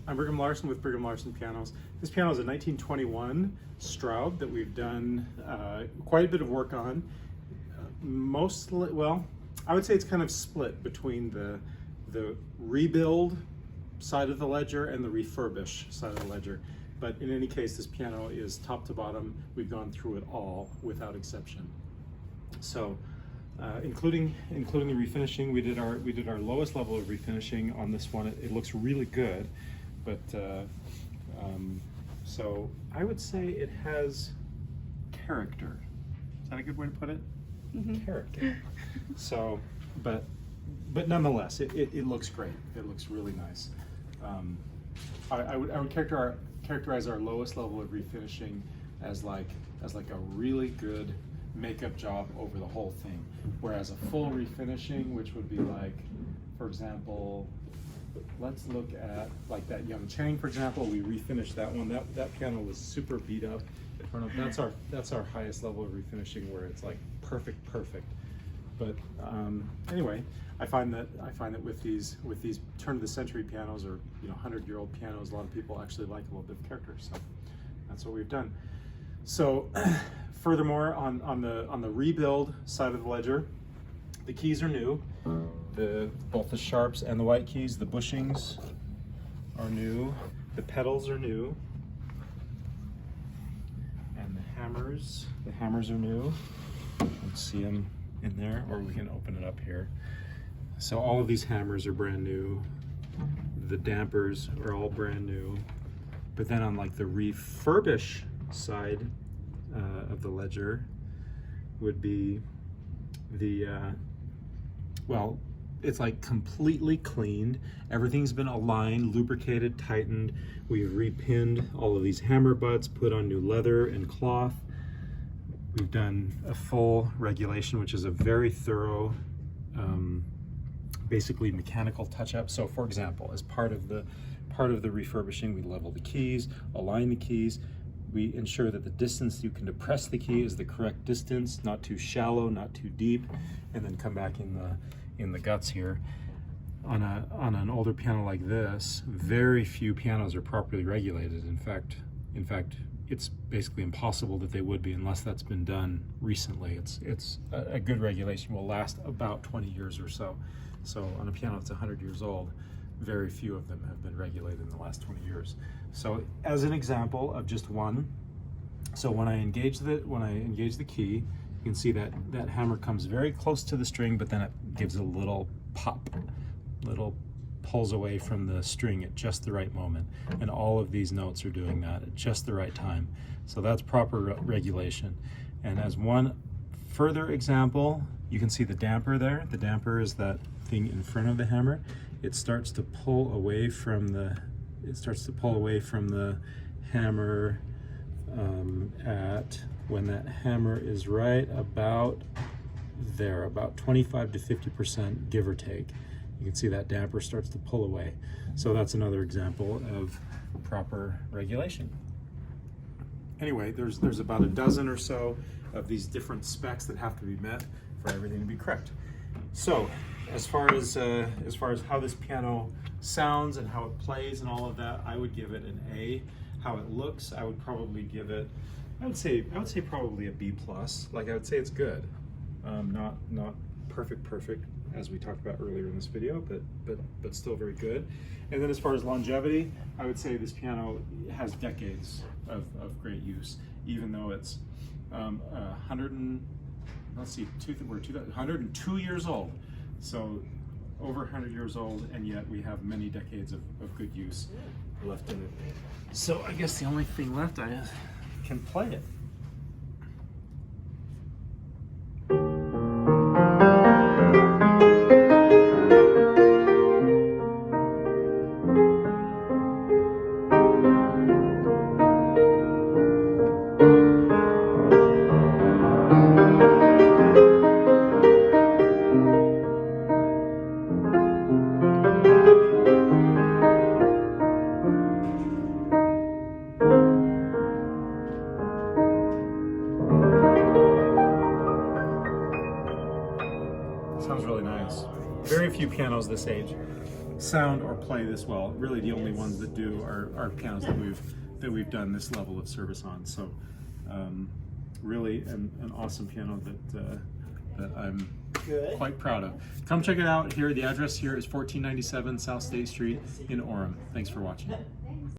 I'm Brigham Larson with Brigham Larson Pianos. This piano is a 1921 Straube that we've done quite a bit of work on. Mostly, well, I would say it's kind of split between the rebuild side of the ledger and the refurbish side of the ledger. But in any case, this piano is top to bottom. We've gone through it all without exception. So, including the refinishing, we did our lowest level of refinishing on this one. It looks really good, but so I would say it has character. Is that a good way to put it? Mm-hmm. Character. So, but nonetheless, it looks great. It looks really nice. I would characterize our lowest level of refinishing as like a really good makeup job over the whole thing, whereas a full refinishing, which would be like, for example, let's look at like that Young Chang, for example. We refinished that one. That piano was super beat up. That's our highest level of refinishing, where it's like perfect. But anyway, I find that with these turn of the century pianos, or 100-year-old pianos, a lot of people actually like a little bit of character. So that's what we've done. So furthermore, on the rebuild side of the ledger, the keys are new. Both the sharps and the white keys, the bushings are new. The pedals are new. And the hammers are new. Let's see them in there, or we can open it up here. So all of these hammers are brand new. The dampers are all brand new. But then on like the refurbish side of the ledger would be well, it's like completely cleaned. Everything's been aligned, lubricated, tightened. We've repinned all of these hammer butts, put on new leather and cloth. We've done a full regulation, which is a very thorough, basically mechanical touch-up. So for example, as part of the refurbishing, we level the keys, align the keys. We ensure that the distance you can depress the key is the correct distance, not too shallow, not too deep, and then come back in the guts here. On an older piano like this, very few pianos are properly regulated. In fact, it's basically impossible that they would be unless that's been done recently. It's a good regulation will last about 20 years or so. So on a piano that's 100 years old, very few of them have been regulated in the last 20 years. So as an example of just one, so when I engage the key, you can see that hammer comes very close to the string, but then it gives a little pop, pulls away from the string at just the right moment. And all of these notes are doing that at just the right time. So that's proper regulation. And as one further example, you can see the damper there. The damper is that thing in front of the hammer. It starts to pull away from the hammer at when that hammer is right about there, about 25 to 50%, give or take. You can see that damper starts to pull away. So that's another example of proper regulation. Anyway, there's about a dozen or so of these different specs that have to be met for everything to be correct. So as far as how this piano sounds and how it plays and all of that, I would give it an A. How it looks, I would probably give it, I would say probably a B+. Like, I would say it's good. Not perfect, as we talked about earlier in this video, but still very good. And then as far as longevity, I would say this piano has decades of great use, even though it's 102 years old. So over 100 years old, and yet we have many decades of good use left in it. So I guess the only thing left, I can play it. Sounds really nice. Very few pianos this age sound or play this well. Really, the only ones that do are pianos that we've done this level of service on. So, really an awesome piano that I'm quite proud of. Come check it out here. The address here is 1497 South State Street in Orem. Thanks for watching.